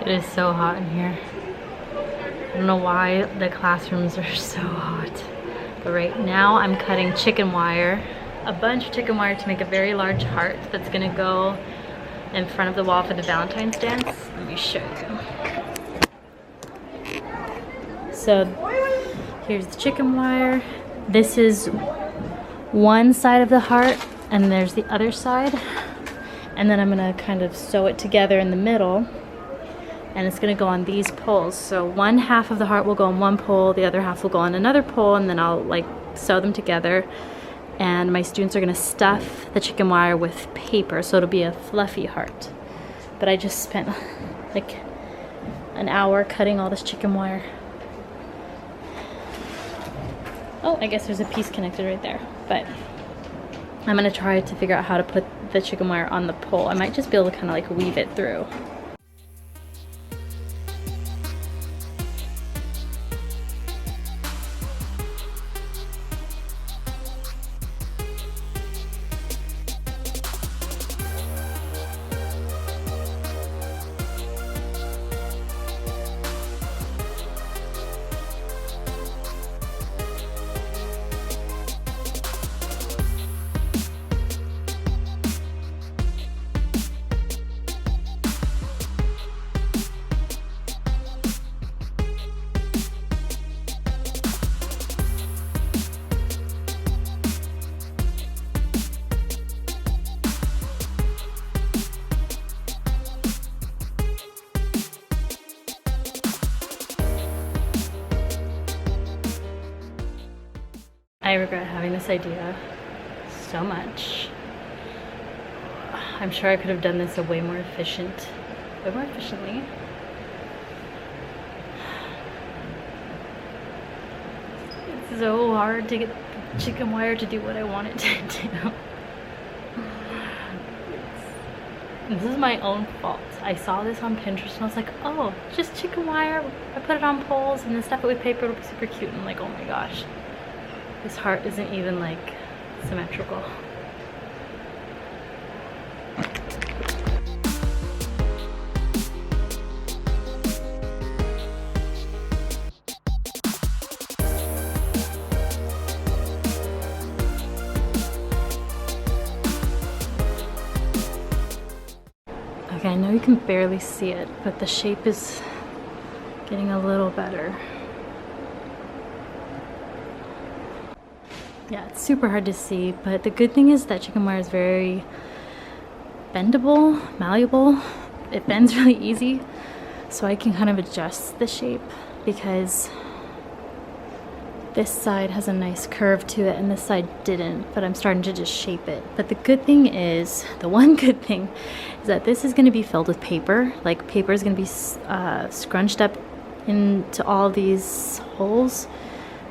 It is so hot in here. I don't know why the classrooms are so hot. But right now I'm cutting chicken wire, a bunch of chicken wire to make a very large heart that's gonna go in front of the wall for the Valentine's dance. Let me show you. So here's the chicken wire. This is one side of the heart and there's the other side. And then I'm gonna kind of sew it together in the middle. And it's gonna go on these poles. So one half of the heart will go on one pole, the other half will go on another pole, and then I'll like sew them together. And my students are gonna stuff the chicken wire with paper, so it'll be a fluffy heart. But I just spent like an hour cutting all this chicken wire. Oh, I guess there's a piece connected right there. But I'm gonna try to figure out how to put the chicken wire on the pole. I might just be able to kind of like weave it through. I regret having this idea so much. I'm sure I could have done this way more efficiently. It's so hard to get chicken wire to do what I want it to do. This is my own fault. I saw this on Pinterest and I was like, oh, just chicken wire. I put it on poles and then stuff it with paper, it'll be super cute. And I'm like, oh my gosh. This heart isn't even like symmetrical. Okay, I know you can barely see it, but the shape is getting a little better. Yeah, it's super hard to see, but the good thing is that chicken wire is very bendable, malleable. It bends really easy, so I can kind of adjust the shape because this side has a nice curve to it and this side didn't, but I'm starting to just shape it. But the good thing is, the one good thing is that this is going to be filled with paper. Like paper is going to be scrunched up into all these holes.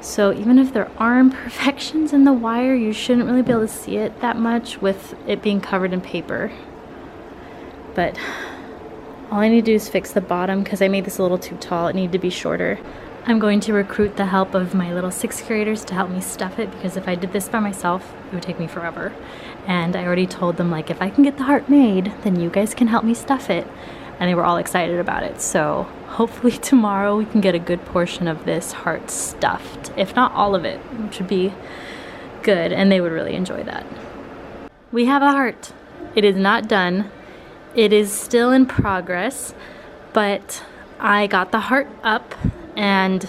So even if there are imperfections in the wire, you shouldn't really be able to see it that much with it being covered in paper. But all I need to do is fix the bottom because I made this a little too tall. It needed to be shorter. I'm going to recruit the help of my little 6th graders to help me stuff it because if I did this by myself, it would take me forever. And I already told them, like, if I can get the heart made, then you guys can help me stuff it. And they were all excited about it. So hopefully tomorrow we can get a good portion of this heart stuffed. If not all of it, which would be good. And they would really enjoy that. We have a heart. It is not done. It is still in progress. But I got the heart up and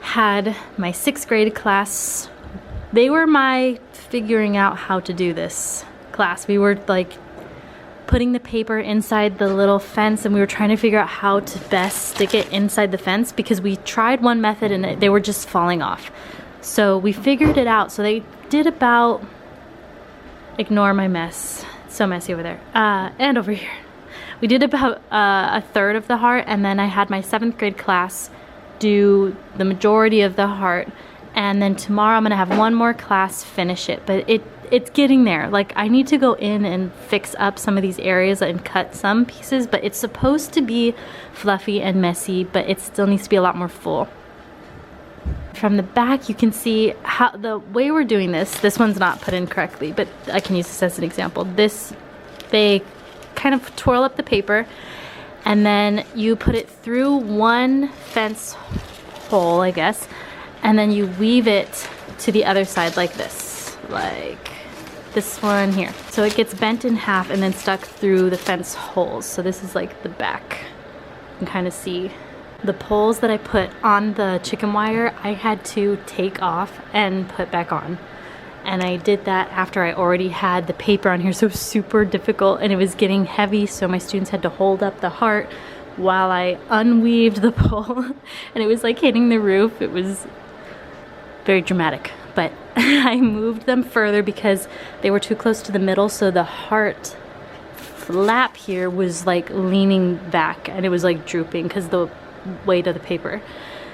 had my 6th grade class. They were my figuring out how to do this class. We were like putting the paper inside the little fence and we were trying to figure out how to best stick it inside the fence because we tried one method and they were just falling off. So we figured it out. So they did about, ignore my mess, it's so messy over there, and over here. We did about a third of the heart and then I had my 7th grade class do the majority of the heart and then tomorrow I'm gonna have one more class finish it, but it's getting there. Like I need to go in and fix up some of these areas and cut some pieces, but it's supposed to be fluffy and messy, but it still needs to be a lot more full. From the back you can see how the way we're doing this one's not put in correctly, but I can use this as an example. They kind of twirl up the paper and then you put it through one fence hole, I guess, and then you weave it to the other side like this, like this one here. So it gets bent in half and then stuck through the fence holes. So this is like the back. You can kind of see the poles that I put on the chicken wire, I had to take off and put back on. And I did that after I already had the paper on here, so it was super difficult and it was getting heavy, so my students had to hold up the heart while I unweaved the pole and it was like hitting the roof. It was very dramatic, but I moved them further because they were too close to the middle, so the heart flap here was like leaning back and it was like drooping because the weight of the paper.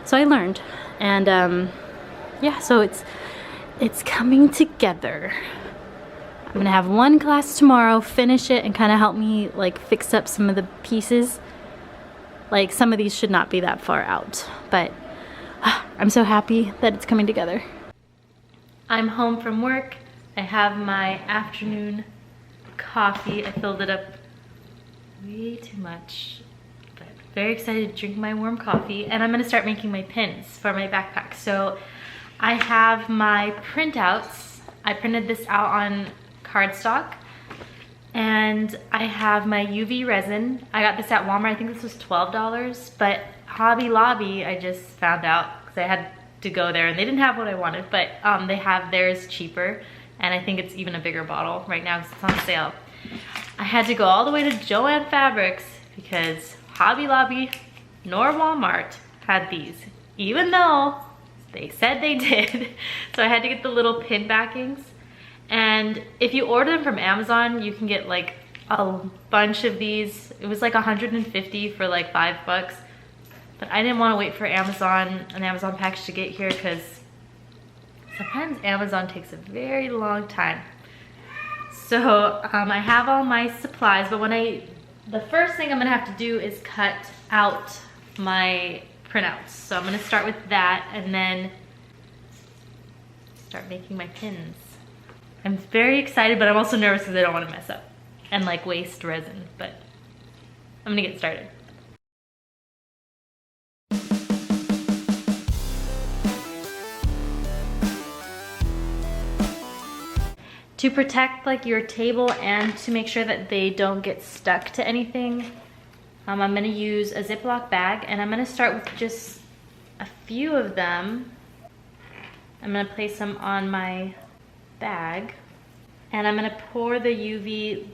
So I learned, and yeah, so it's coming together. I'm gonna have one class tomorrow, finish it, and kind of help me like fix up some of the pieces. Like some of these should not be that far out, but I'm so happy that it's coming together. I'm home from work. I have my afternoon coffee. I filled it up way too much, but very excited to drink my warm coffee, and I'm gonna start making my pins for my backpack. So I have my printouts. I printed this out on cardstock, and I have my UV resin. I got this at Walmart. I think this was $12, but Hobby Lobby, I just found out because I had to go there and they didn't have what I wanted, but they have theirs cheaper, and I think it's even a bigger bottle right now because it's on sale. I had to go all the way to Joann Fabrics because Hobby Lobby nor Walmart had these, even though they said they did. So I had to get the little pin backings. And if you order them from Amazon, you can get like a bunch of these. It was like 150 for like $5. But I didn't want to wait for an Amazon package to get here because sometimes Amazon takes a very long time. So I have all my supplies, but the first thing I'm gonna have to do is cut out my printouts. So I'm gonna start with that and then start making my pins. I'm very excited, but I'm also nervous because I don't want to mess up and like waste resin, but I'm gonna get started. To protect like your table and to make sure that they don't get stuck to anything, I'm gonna use a Ziploc bag, and I'm gonna start with just a few of them. I'm gonna place them on my bag, and I'm gonna pour the UV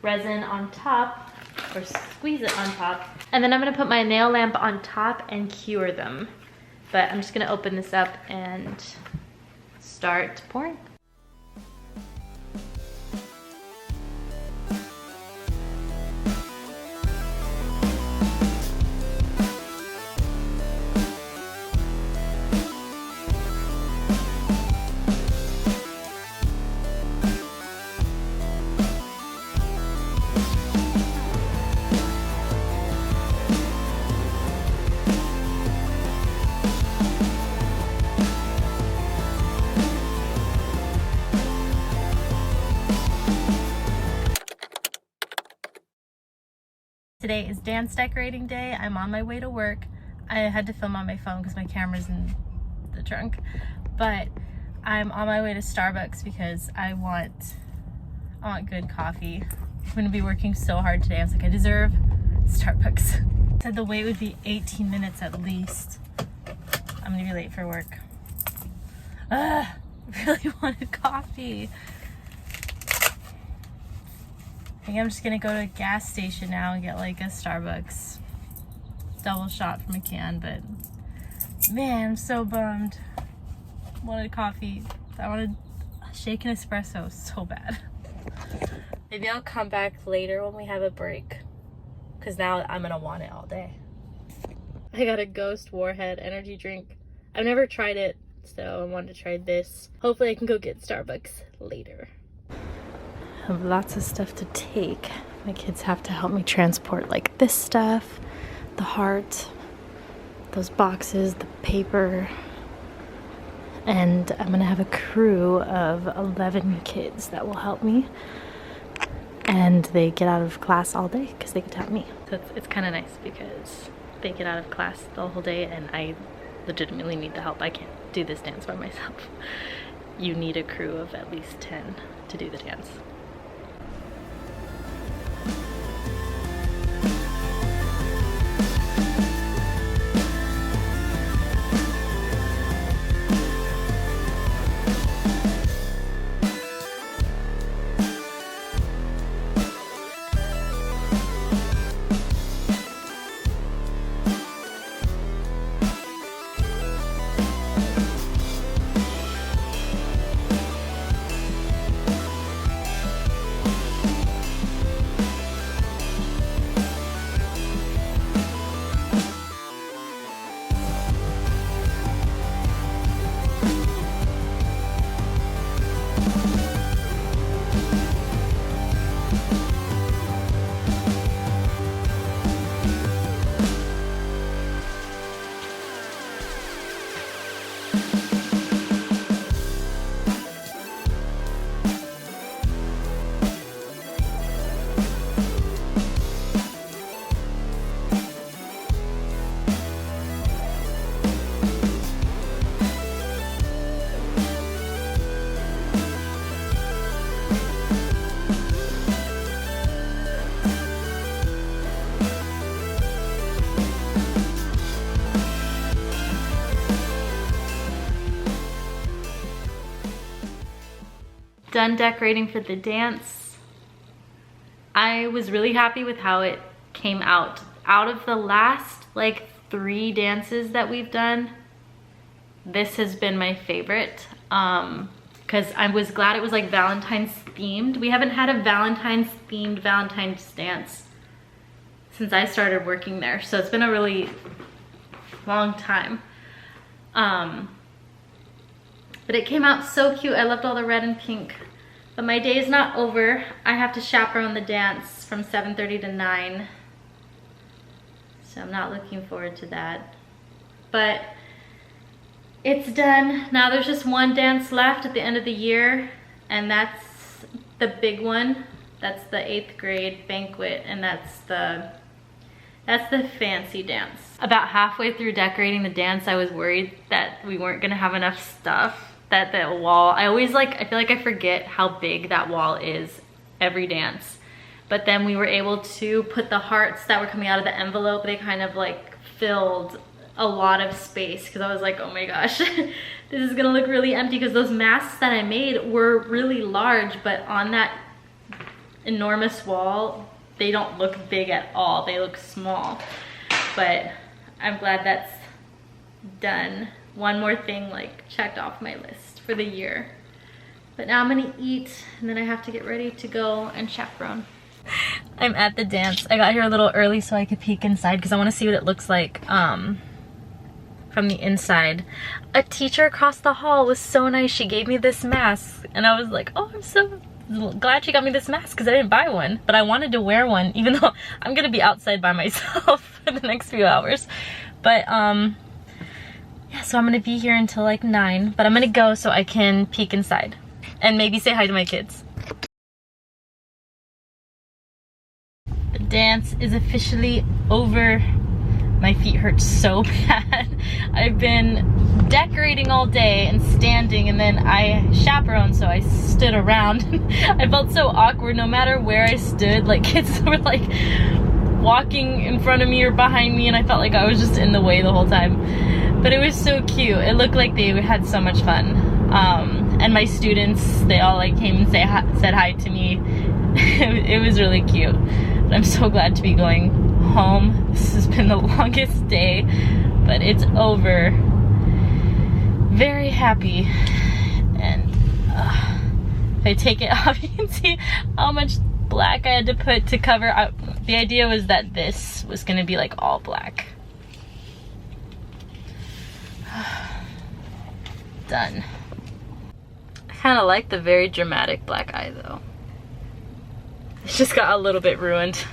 resin on top, or squeeze it on top, and then I'm gonna put my nail lamp on top and cure them. But I'm just gonna open this up and start pouring. Today is dance decorating day. I'm on my way to work. I had to film on my phone because my camera's in the trunk, but I'm on my way to Starbucks because I want good coffee. I'm gonna be working so hard today. I was like, I deserve Starbucks. Said the wait would be 18 minutes at least. I'm gonna be late for work. I really wanted coffee. I think I'm just gonna go to a gas station now and get like a Starbucks double shot from a can, but man, I'm so bummed. Wanted coffee. I wanted a shaken espresso so bad. Maybe I'll come back later when we have a break, because now I'm gonna want it all day. I got a Ghost Warhead energy drink. I've never tried it, so I wanted to try this. Hopefully I can go get Starbucks later. I have lots of stuff to take. My kids have to help me transport like this stuff, the heart, those boxes, the paper, and I'm gonna have a crew of 11 kids that will help me. and they get out of class all day because they get to have me. So it's kind of nice because they get out of class the whole day and I legitimately need the help. I can't do this dance by myself. You need a crew of at least 10 to do the dance. Done decorating for the dance. I was really happy with how it came out. Out of the last like 3 dances that we've done, this has been my favorite because I was glad it was like Valentine's themed. We haven't had a Valentine's themed Valentine's dance since I started working there, so it's been a really long time. But it came out so cute. I loved all the red and pink. But my day is not over. I have to chaperone the dance from 7:30 to 9. So I'm not looking forward to that. But it's done. Now there's just one dance left at the end of the year, and that's the big one. That's the 8th grade banquet, and that's the fancy dance. About halfway through decorating the dance, I was worried that we weren't gonna have enough stuff, that the wall, I feel like I forget how big that wall is every dance. But then we were able to put the hearts that were coming out of the envelope, they kind of like filled a lot of space, because I was like, oh my gosh, this is gonna look really empty, because those masks that I made were really large, but on that enormous wall, they don't look big at all, they look small. But I'm glad that's done. One more thing like checked off my list for the year. But now I'm gonna eat, and then I have to get ready to go and chaperone. I'm at the dance. I got here a little early so I could peek inside because I want to see what it looks like from the inside. A teacher across the hall was so nice. She gave me this mask, and I was like, oh, I'm so glad she got me this mask because I didn't buy one, but I wanted to wear one even though I'm gonna be outside by myself for the next few hours. But yeah, so I'm gonna be here until like 9, but I'm gonna go so I can peek inside and maybe say hi to my kids. The dance is officially over. My feet hurt so bad. I've been decorating all day and standing, and then I chaperoned, so I stood around. I felt so awkward no matter where I stood. Like kids were like walking in front of me or behind me, and I felt like I was just in the way the whole time. But it was so cute. It looked like they had so much fun. And my students, they all like came and said hi to me. It was really cute. But I'm so glad to be going home. This has been the longest day, but it's over. Very happy. And if I take it off, you can see how much black I had to put to cover up. The idea was that this was gonna be like all black. Done. I kind of like the very dramatic black eye though. It just got a little bit ruined.